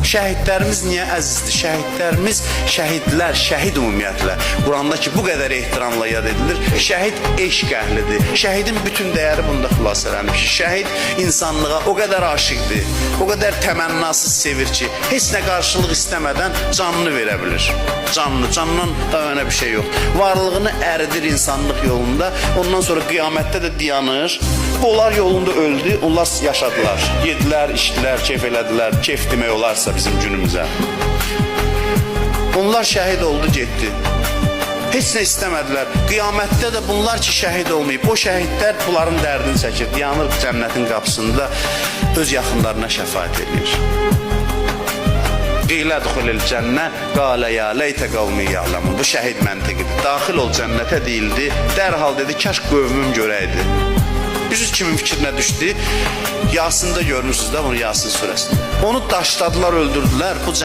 Şəhidlərimiz niyə əzizdir? Şəhidlərimiz, şəhidlər, şəhid ümumiyyətlə Quranda ki, bu qədər ehtiramla yad edilir. Şəhid eşq əhlidir. Şəhidin bütün dəyəri bunda xilas eləmiş. Şəhid insanlığa o qədər aşıqdır, o qədər təmənnasız sevir ki, heç nə qarşılıq istəmədən canını verə bilir. Canından da önə bir şey yox. Varlığını əridir insanlıq yolunda, ondan sonra qiyamətdə də dayanır. Onlar yolunda öldü, onlar yaşadılar. Yedilər, içdilər, keyf elədilər. Keyf demək olarsa bizim günümüzə. Onlar şəhid oldu, getdi. Heç nə istəmədilər. Qiyamətdə də bunlar ki, şəhid olmayıb. O şəhidlər bunların dərdini çəkir. Dayanır cənnətin qapısında, öz yaxınlarına şəfaət edir. Qilə duxulil cənnə, qalə ya leytə qavmi ya'lamun. Bu şəhid məntiqidir. Daxil ol cənnətə deyildi. Dərhal dedi, kaş qövmüm görəydi. Yüz kimin fikrinə düşdü? Yasında görmüşsünüz də bunu, Yasin surəsində. Onu daşladılar, öldürdülər.